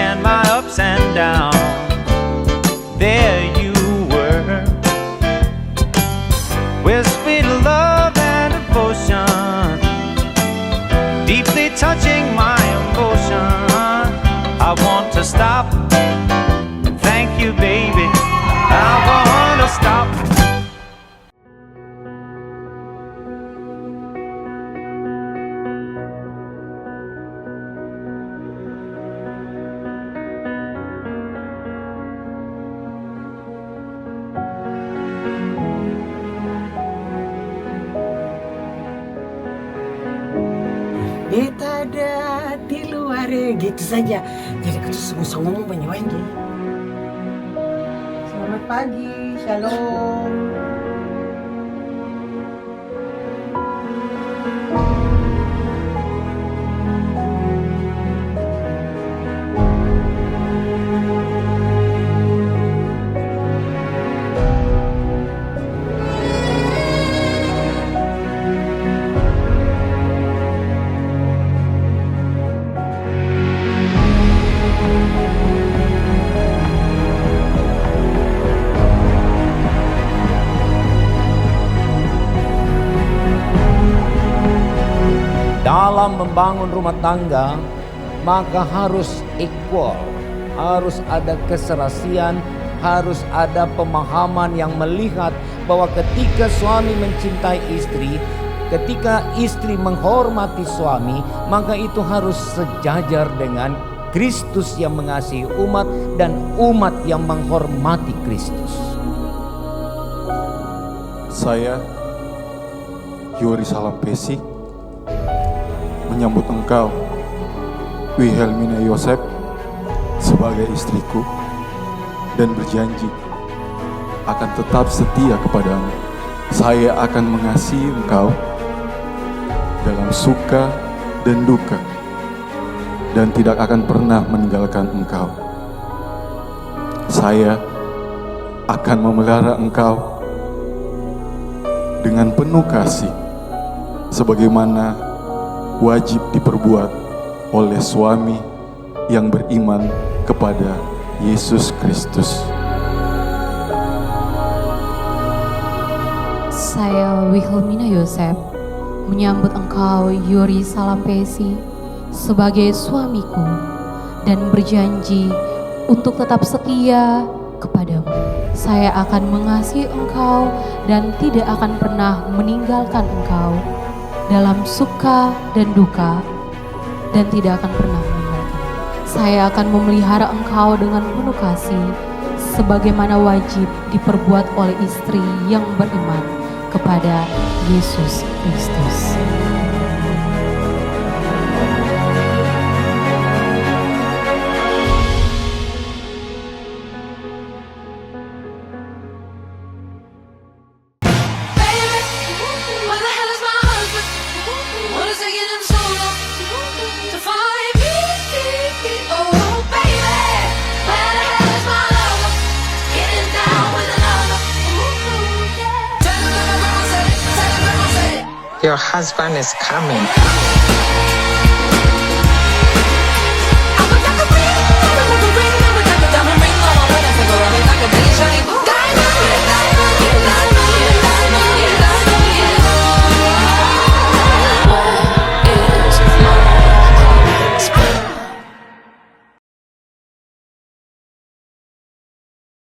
understand my ups and downs. There you were, with sweet love and devotion, deeply touching my emotion. I want to stop. Thank you, baby. I want to stop. Beta ada di luar gitu saja. Jadi kita susah ngomong banyak lagi. Selamat pagi, shalom. Dalam membangun rumah tangga, maka harus equal, harus ada keserasian, harus ada pemahaman yang melihat bahwa ketika suami mencintai istri, ketika istri menghormati suami, maka itu harus sejajar dengan Kristus yang mengasihi umat dan umat yang menghormati Kristus. Saya, Yuri Salampesi, menyambut engkau, Wilhelmina Yosef, sebagai istriku dan berjanji akan tetap setia kepadamu. Saya akan mengasihi engkau dalam suka dan duka dan tidak akan pernah meninggalkan engkau. Saya akan memelihara engkau dengan penuh kasih sebagaimana wajib diperbuat oleh suami yang beriman kepada Yesus Kristus. Saya Wilhelmina Yosef menyambut engkau Yuri Salampesi sebagai suamiku dan berjanji untuk tetap setia kepadamu. Saya akan mengasihi engkau dan tidak akan pernah meninggalkan engkau dalam suka dan duka, dan tidak akan pernah meninggalkan. Saya akan memelihara engkau dengan penuh kasih, sebagaimana wajib diperbuat oleh istri yang beriman kepada Yesus Kristus. Your husband is coming.